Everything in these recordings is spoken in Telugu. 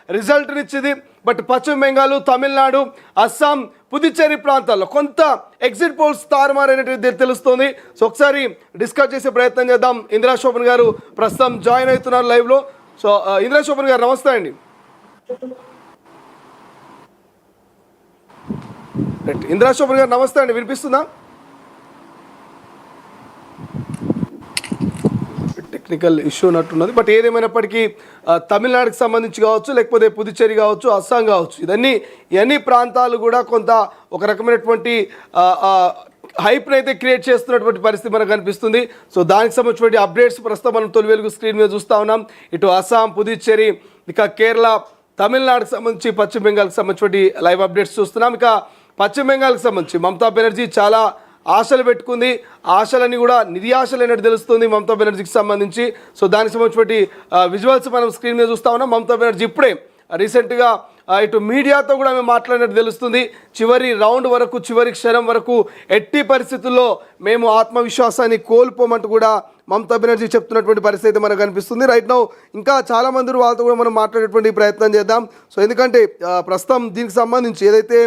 రిజల్ట్నిచ్చింది. బట్ పశ్చిమ బెంగాల్, తమిళనాడు, అస్సాం, పుదుచ్చేరి ప్రాంతాల్లో కొంత ఎగ్జిట్ పోల్స్ తారుమారైనట్టు తెలుస్తుంది. సో ఒకసారి డిస్కస్ చేసే ప్రయత్నం చేద్దాం. ఇందిరా శోభన్ గారు ప్రస్తుతం జాయిన్ అవుతున్నారు లైవ్లో. సో ఇందిరా శోభన్ గారు నమస్తే అండి. ఇందిరా శోభన్ గారు నమస్తే అండి, వినిపిస్తుందా? Technical issue ఉన్నట్టున్నది. బట్ ఏదేమైనప్పటికీ తమిళనాడుకి సంబంధించి కావచ్చు, లేకపోతే పుదుచ్చేరి కావచ్చు, అస్సాం కావచ్చు, ఇవన్నీ ప్రాంతాలు కూడా కొంత ఒక రకమైనటువంటి హైప్ని అయితే క్రియేట్ చేస్తున్నటువంటి పరిస్థితి మనకు కనిపిస్తుంది. సో దానికి సంబంధించినటువంటి అప్డేట్స్ ప్రస్తుతం మనం తొలి వెలుగు స్క్రీన్ మీద చూస్తూ ఉన్నాం. ఇటు అస్సాం, పుదుచ్చేరి, ఇక కేరళ, తమిళనాడుకి సంబంధించి, పశ్చిమ బెంగాల్కి సంబంధించి లైవ్ అప్డేట్స్ చూస్తున్నాం. ఇక పశ్చిమ బెంగాల్కి సంబంధించి మమతా బెనర్జీ చాలా ఆశలు పెట్టుకుంది. ఆశలని కూడా నిరాశలైనట్టు తెలుస్తుంది మమతా బెనర్జీకి సంబంధించి. సో దానికి సంబంధించి విజువల్స్ మనం స్క్రీన్ మీద చూస్తా ఉన్నాం. మమతా బెనర్జీ ఇప్పుడే రీసెంట్గా ఇటు మీడియాతో కూడా మేము మాట్లాడినట్టు తెలుస్తుంది. చివరి రౌండ్ వరకు, చివరి క్షణం వరకు ఎట్టి పరిస్థితుల్లో మేము ఆత్మవిశ్వాసాన్ని కోల్పోమంటూ కూడా మమతా బెనర్జీ చెప్తున్నటువంటి పరిస్థితి మనకు కనిపిస్తుంది. రైట్ నౌ ఇంకా చాలామంది వాళ్ళతో కూడా మనం మాట్లాడేటువంటి ప్రయత్నం చేద్దాం. సో ఎందుకంటే ప్రస్తుతం దీనికి సంబంధించి ఏదైతే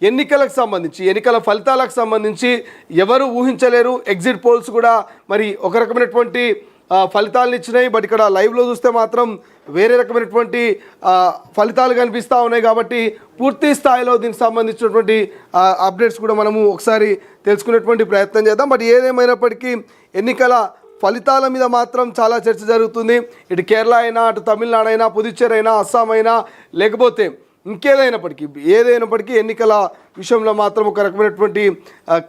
ఎన్నికలకు సంబంధించి, ఎన్నికల ఫలితాలకు సంబంధించి ఎవరు ఊహించలేరు. ఎగ్జిట్ పోల్స్ కూడా మరి ఒక రకమైనటువంటి ఫలితాలను ఇచ్చినాయి. బట్ ఇక్కడ లైవ్లో చూస్తే మాత్రం వేరే రకమైనటువంటి ఫలితాలు కనిపిస్తూ ఉన్నాయి. కాబట్టి పూర్తి స్థాయిలో దీనికి సంబంధించినటువంటి అప్డేట్స్ కూడా మనము ఒకసారి తెలుసుకునేటువంటి ప్రయత్నం చేద్దాం. బట్ ఏదేమైనప్పటికీ ఎన్నికల ఫలితాల మీద మాత్రం చాలా చర్చ జరుగుతుంది. ఇటు కేరళ అయినా, అటు తమిళనాడు అయినా, పుదుచ్చేరి అయినా, అస్సాం అయినా, లేకపోతే ఏదైనప్పటికీ ఎన్నికల విషయంలో మాత్రం ఒక రకమైనటువంటి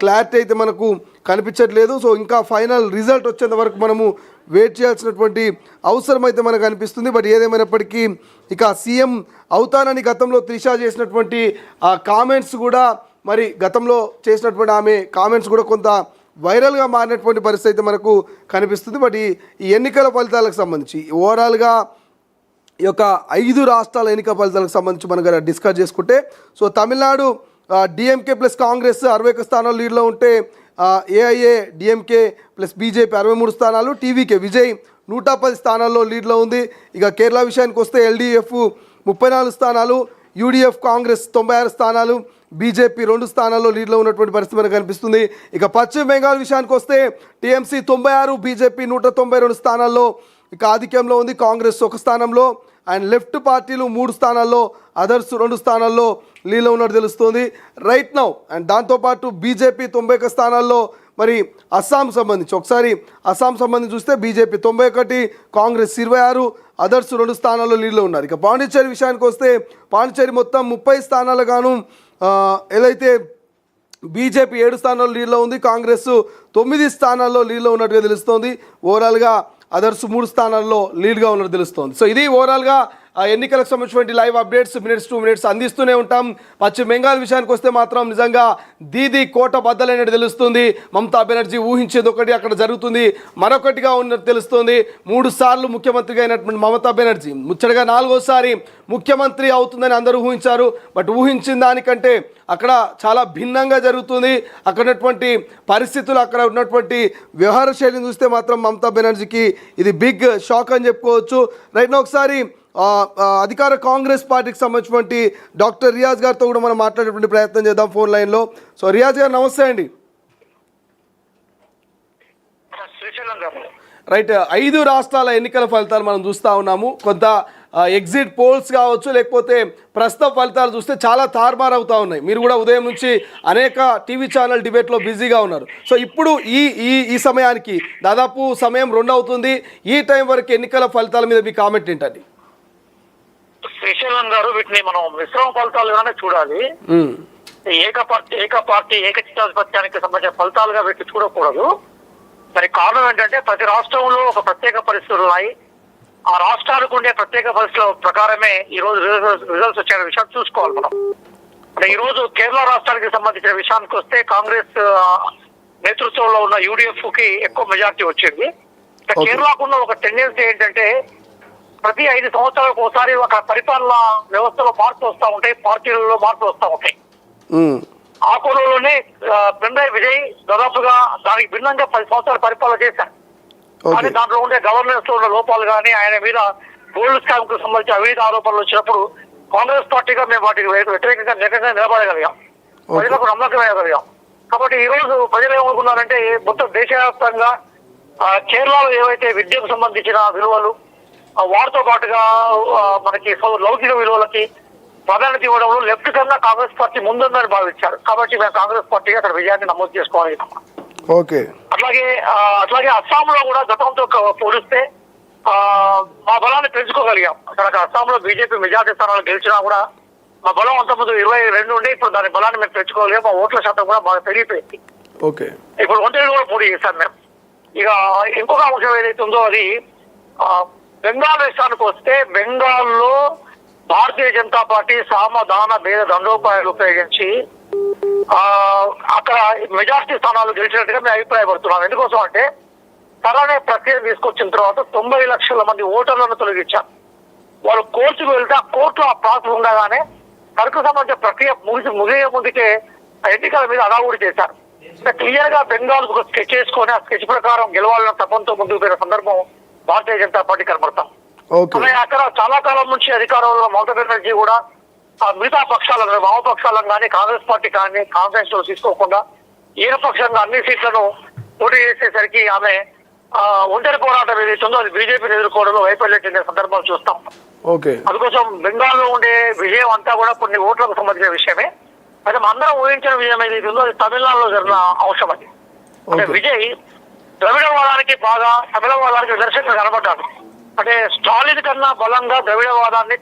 క్లారిటీ అయితే మనకు కనిపించట్లేదు. సో ఇంకా ఫైనల్ రిజల్ట్ వచ్చేంత వరకు మనము వెయిట్ చేయాల్సినటువంటి అవసరం అయితే మనకు అనిపిస్తుంది. బట్ ఏదేమైనప్పటికీ ఇక సీఎం అవుతానని గతంలో త్రిష చేసినటువంటి కామెంట్స్ కూడా, మరి గతంలో చేసినటువంటి ఆమె కామెంట్స్ కూడా కొంత వైరల్గా మారినటువంటి పరిస్థితి అయితే మనకు కనిపిస్తుంది. బట్ ఈ ఎన్నికల ఫలితాలకు సంబంధించి ఓవరాల్గా ఈ యొక్క 5 రాష్ట్రాల ఎన్నికల ఫలితాలకు సంబంధించి మనం డిస్కస్ చేసుకుంటే, so Tamil Nadu DMK plus Congress 61 స్థానాలు లీడ్లో ఉంటే, ఏఐఏ డిఎంకే ప్లస్ బీజేపీ 63 స్థానాలు, టీవీకే విజయ్ 110 స్థానాల్లో లీడ్లో ఉంది. ఇక కేరళ విషయానికి వస్తే ఎల్డీఎఫ్ 34 స్థానాలు, యూడీఎఫ్ కాంగ్రెస్ 96 స్థానాలు, బీజేపీ 2 స్థానాల్లో లీడ్లో ఉన్నటువంటి పరిస్థితి మనకు కనిపిస్తుంది. ఇక పశ్చిమ బెంగాల్ విషయానికి వస్తే టీఎంసీ 96, బీజేపీ 192 స్థానాల్లో ఇక ఆధిక్యంలో ఉంది. కాంగ్రెస్ 1 స్థానంలో అండ్ లెఫ్ట్ పార్టీలు 3 స్థానాల్లో, అదర్స్ 2 స్థానాల్లో లీలో ఉన్నట్టు తెలుస్తుంది రైట్ నౌ. అండ్ దాంతోపాటు బీజేపీ 91 స్థానాల్లో, మరి అస్సాం సంబంధించి ఒకసారి అస్సాం సంబంధించి చూస్తే బీజేపీ 91, కాంగ్రెస్ 26, అదర్స్ 2 స్థానాల్లో లీడ్లో ఉన్నారు. ఇక పాండిచ్చేరి విషయానికి వస్తే పాండిచ్చేరి మొత్తం 30 స్థానాలు గాను ఏదైతే బీజేపీ 7 స్థానాల్లో లీడ్లో ఉంది, కాంగ్రెస్ 9 స్థానాల్లో లీడ్లో ఉన్నట్టుగా తెలుస్తోంది. ఓవరాల్గా అదర్స్ 3 స్థానాల్లో లీడ్గా ఉన్నట్టు తెలుస్తోంది. సో ఇది ఓవరాల్గా ఎన్నికలకు సంబంధించినటువంటి live updates minutes to minutes అందిస్తూనే ఉంటాం. పశ్చిమ బెంగాల్ విషయానికి వస్తే మాత్రం నిజంగా దీది కోట బద్దలైనట్టు తెలుస్తుంది. మమతా బెనర్జీ ఊహించేది ఒకటి, అక్కడ జరుగుతుంది మరొకటిగా ఉన్నట్టు తెలుస్తుంది. 3 సార్లు ముఖ్యమంత్రిగా అయినటువంటి మమతా బెనర్జీ ముచ్చటగా 4వసారి ముఖ్యమంత్రి అవుతుందని అందరూ ఊహించారు. బట్ ఊహించిన దానికంటే అక్కడ చాలా భిన్నంగా జరుగుతుంది. అక్కడ ఉన్నటువంటి పరిస్థితులు, అక్కడ ఉన్నటువంటి వ్యవహార శైలిని చూస్తే మాత్రం మమతా బెనర్జీకి ఇది బిగ్ షాక్ అని చెప్పుకోవచ్చు. రైట్ ఒకసారి అధికార కాంగ్రెస్ పార్టీకి సంబంధించినటువంటి డాక్టర్ రియాజ్ గారితో కూడా మనం మాట్లాడేటువంటి ప్రయత్నం చేద్దాం ఫోన్ లైన్లో. సో రియాజ్ గారు నమస్తే అండి. రైట్ 5 రాష్ట్రాల ఎన్నికల ఫలితాలు మనం చూస్తూ ఉన్నాము. కొంత ఎగ్జిట్ పోల్స్ కావచ్చు, లేకపోతే ప్రస్తుత ఫలితాలు చూస్తే చాలా తారుమారు అవుతూ ఉన్నాయి. మీరు కూడా ఉదయం నుంచి అనేక టీవీ ఛానల్ డిబేట్లో బిజీగా ఉన్నారు. సో ఇప్పుడు ఈ సమయానికి దాదాపు సమయం 2 అవుతుంది. ఈ టైం వరకు ఎన్నికల ఫలితాల మీద మీ కామెంట్ ఏంటండి? శ్రీశైలం గారు, వీటిని మనం మిశ్రమ ఫలితాలుగానే చూడాలి. ఏక పార్టీ ఏకచిత్తాధిపత్యానికి సంబంధించిన ఫలితాలుగా వీటిని చూడకూడదు. మరి కారణం ఏంటంటే ప్రతి రాష్ట్రంలో ఒక ప్రత్యేక పరిస్థితులు ఉన్నాయి. ఆ రాష్ట్రాలకు ఉండే ప్రత్యేక పరిస్థితుల ప్రకారమే ఈ రోజు రిజల్ట్స్ వచ్చే విషయాన్ని చూసుకోవాలి మనం. అంటే ఈ రోజు కేరళ రాష్ట్రానికి సంబంధించిన విషయానికి వస్తే కాంగ్రెస్ నేతృత్వంలో ఉన్న యూడిఎఫ్ కి ఎక్కువ మెజార్టీ వచ్చింది. కేరళకు ఉన్న ఒక టెండెన్సీ ఏంటంటే ప్రతి 5 సంవత్సరాలకు ఒకసారి ఒక పరిపాలన వ్యవస్థలో మార్పులు వస్తూ ఉంటాయి, పార్టీలలో మార్పులు వస్తూ ఉంటాయి. ఆ కోణంలోనే పినరాయి విజయ్ దాదాపుగా దానికి భిన్నంగా 10 సంవత్సరాలు పరిపాలన చేశారు. కానీ దాంట్లో ఉండే గవర్నెన్స్ లో ఉన్న లోపాలు కానీ, ఆయన మీద గోల్డ్ స్కామ్ కు సంబంధించి అవినీతి ఆరోపణలు వచ్చినప్పుడు కాంగ్రెస్ పార్టీగా మేము వాటికి వ్యతిరేకంగా నిలబడగలిగాం, ప్రజలకు నమ్మకం వేయగలిగాం. కాబట్టి ఈ రోజు ప్రజలు ఏమనుకున్నారంటే మొత్తం దేశవ్యాప్తంగా కేరళలో ఏవైతే విద్యకు సంబంధించిన విలువలు వాటితో పాటుగా మనకి లౌకిక విలువలకి ప్రాధాన్యత ఇవ్వడంలో లెఫ్ట్ కన్నా కాంగ్రెస్ పార్టీ ముందుందని భావించారు. కాబట్టి మేము కాంగ్రెస్ పార్టీగా అక్కడ విజయాన్ని నమోదు చేసుకోవాలి. ఓకే, అట్లాగే అస్సాంలో కూడా గతంతో పోలిస్తే మా బలాన్ని పెంచుకోగలిగాం. అక్కడ అస్సాంలో బీజేపీ మెజార్టీ స్థానాలు గెలిచినా కూడా మా బలం అంతకుముందు 22 ఉండే, ఇప్పుడు దాని బలాన్ని మేము పెంచుకోగలిగాం. మా ఓట్ల శాతం కూడా బాగా పెరిగిపోయింది. ఓకే, ఇప్పుడు ఒంటరి కూడా పోటీ చేశాం మేము. ఇక ఇంకొక అంశం ఏదైతే ఉందో అది బెంగాల్ విషయానికి వస్తే, బెంగాల్లో భారతీయ జనతా పార్టీ సామధాన భేద దండోపాయాలు ఉపయోగించి అక్కడ మెజార్టీ స్థానాలు గెలిచినట్టుగా మేము అభిప్రాయపడుతున్నాం. ఎందుకోసం అంటే సరైన ప్రక్రియ తీసుకొచ్చిన తర్వాత 90 లక్షల మంది ఓటర్లను తొలగించారు. వాళ్ళు కోర్టుకు వెళ్తే ఆ కోర్టులో ఆ ప్రాసెస్ ఉండగానే సరుకు సంబంధించిన ప్రక్రియ ముగియ ముందుకే ఎన్నికల మీద అడావుడి చేశారు. క్లియర్ గా బెంగాల్ ఒక స్కెచ్ చేసుకొని ఆ స్కెచ్ ప్రకారం గెలవాలన్న తపంతో ముందుకు పోయిన సందర్భం భారతీయ జనతా పార్టీ కనబడతాం. అలాగే అక్కడ చాలా కాలం నుంచి అధికారంలో మమతా బెనర్జీ కూడా మిగతా పక్షాలను, వామపక్షాలను కానీ కాంగ్రెస్ పార్టీ కానీ కాన్ఫరెన్స్ లో తీసుకోకుండా ఏకపక్షంగా అన్ని సీట్లను పోటీ చేసేసరికి ఆమె ఒంటరి పోరాటం ఏదైతే ఉందో అది బీజేపీని ఎదుర్కోవడంలో వైఫల్యం చెందిన సందర్భాలు చూస్తాం. అందుకోసం బెంగాల్లో ఉండే విజయం అంతా కూడా కొన్ని ఓట్లకు సంబంధించిన విషయమే. అయితే అందరం ఊహించిన విజయం ఏదైతే ఉందో అది తమిళనాడులో జరిగిన అంశం. అది అంటే విజయ్ ద్రవిడవాదానికి బాగా తమిళవాదానికి నిదర్శనంగా కనబడ్డాడు. అంటే స్టాలిన్ కన్నా బలంగా ద్రవిడవాదాన్ని